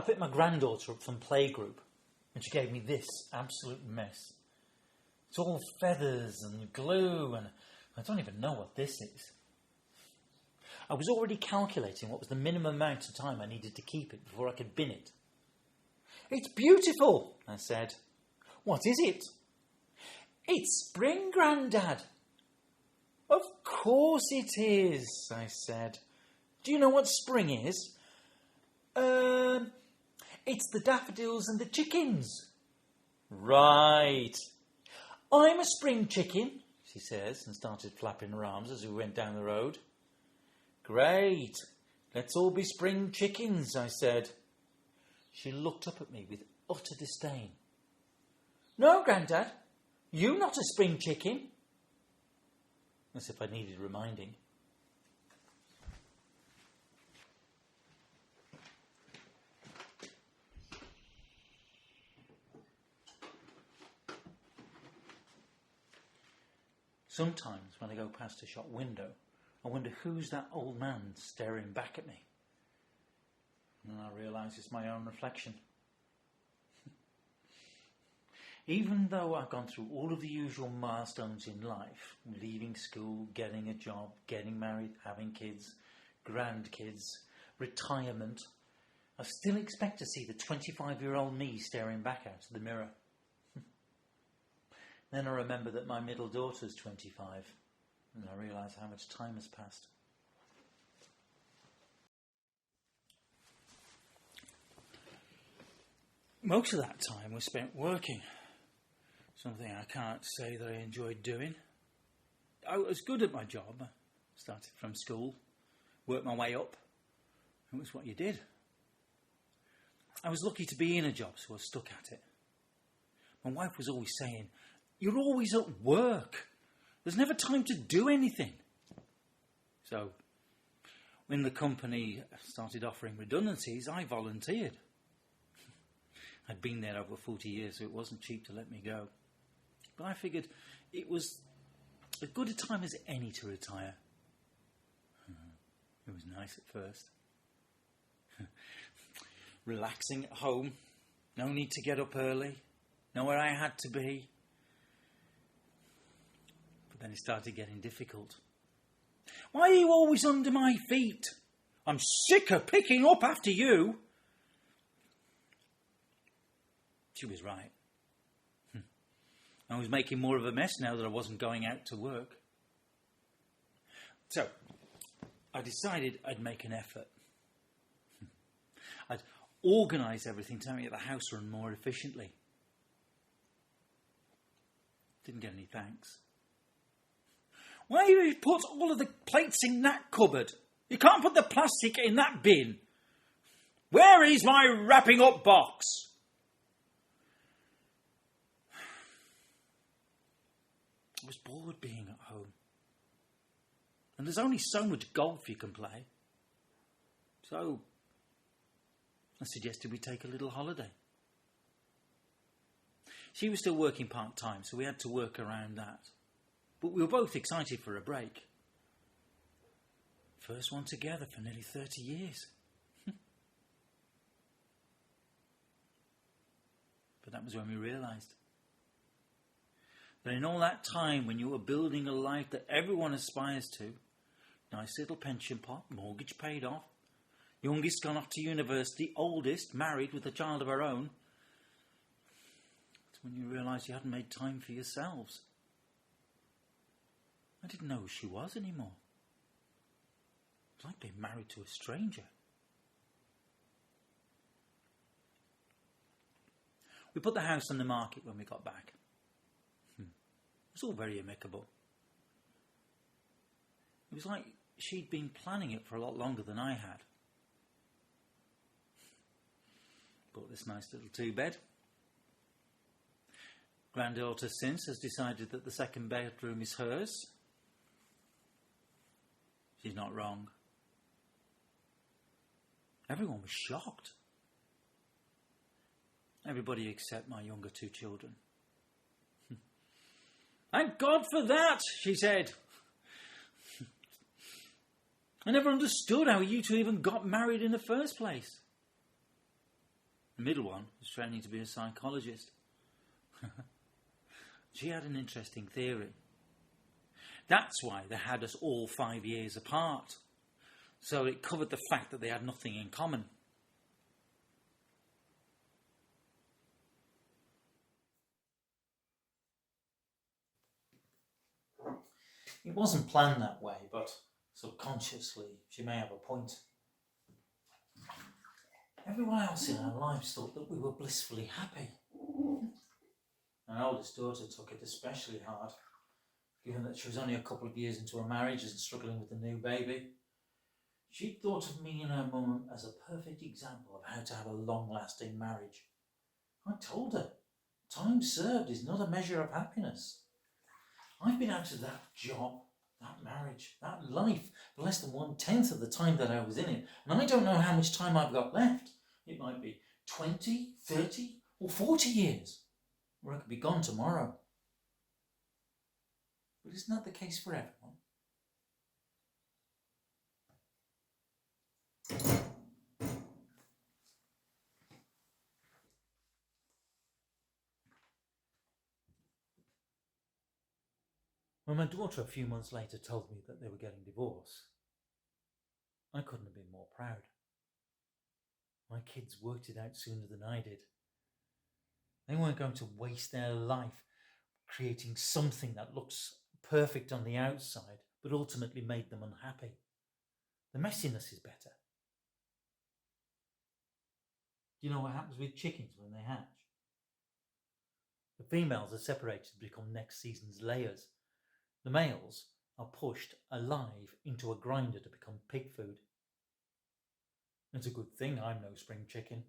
picked my granddaughter up from playgroup and she gave me this absolute mess. It's all feathers and glue and I don't even know what this is. I was already calculating what was the minimum amount of time I needed to keep it before I could bin it. "It's beautiful," I said. "What is it?" "It's spring, Grandad." "Of course it is," I said. "Do you know what spring is?" It's the daffodils and the chickens." "Right. I'm a spring chicken," she says, and started flapping her arms as we went down the road. "Great. Let's all be spring chickens," I said. She looked up at me with utter disdain. "No, Grandad, you're not a spring chicken." As if I needed reminding. Sometimes when I go past a shop window, I wonder who's that old man staring back at me. And I realise it's my own reflection. Even though I've gone through all of the usual milestones in life, leaving school, getting a job, getting married, having kids, grandkids, retirement, I still expect to see the 25-year-old me staring back out of the mirror. Then I remember that my middle daughter's 25, and I realise how much time has passed. Most of that time was spent working, something I can't say that I enjoyed doing. I was good at my job. I started from school, worked my way up. It was what you did. I was lucky to be in a job, so I stuck at it. My wife was always saying, "You're always at work. There's never time to do anything." So, when the company started offering redundancies, I volunteered. I'd been there over 40 years, so it wasn't cheap to let me go. But I figured it was as good a time as any to retire. It was nice at first. Relaxing at home, no need to get up early, know where I had to be. But then it started getting difficult. "Why are you always under my feet? I'm sick of picking up after you." She was right. I was making more of a mess now that I wasn't going out to work. So, I decided I'd make an effort. I'd organise everything to make the house run more efficiently. Didn't get any thanks. "Why have you put all of the plates in that cupboard? You can't put the plastic in that bin. Where is my wrapping up box?" I was bored being at home. And there's only so much golf you can play. So I suggested we take a little holiday. She was still working part-time, so we had to work around that. But we were both excited for a break. First one together for nearly 30 years. But that was when we realised that in all that time when you were building a life that everyone aspires to, nice little pension pot, mortgage paid off, youngest gone off to university, oldest married with a child of her own, that's when you realised you hadn't made time for yourselves. I didn't know who she was anymore. It was like being married to a stranger. We put the house on the market when we got back. It was all very amicable. It was like she'd been planning it for a lot longer than I had. Bought this nice little 2-bed. Granddaughter since has decided that the second bedroom is hers. She's not wrong. Everyone was shocked. Everybody except my younger 2 children. "Thank God for that," she said. "I never understood how you two even got married in the first place." The middle one was training to be a psychologist. She had an interesting theory. That's why they had us all 5 years apart. So it covered the fact that they had nothing in common. It wasn't planned that way, but subconsciously she may have a point. Everyone else in our lives thought that we were blissfully happy. My oldest daughter took it especially hard, given that she was only a couple of years into her marriage and struggling with a new baby. She'd thought of me and her mum as a perfect example of how to have a long-lasting marriage. I told her, time served is not a measure of happiness. I've been out of that job, that marriage, that life for less than 1/10 of the time that I was in it, and I don't know how much time I've got left. It might be 20, 30 or 40 years, or I could be gone tomorrow. But isn't that the case for everyone? When my daughter a few months later told me that they were getting divorced, I couldn't have been more proud. My kids worked it out sooner than I did. They weren't going to waste their life creating something that looks perfect on the outside, but ultimately made them unhappy. The messiness is better. Do you know what happens with chickens when they hatch? The females are separated to become next season's layers. The males are pushed alive into a grinder to become pig food. It's a good thing I'm no spring chicken.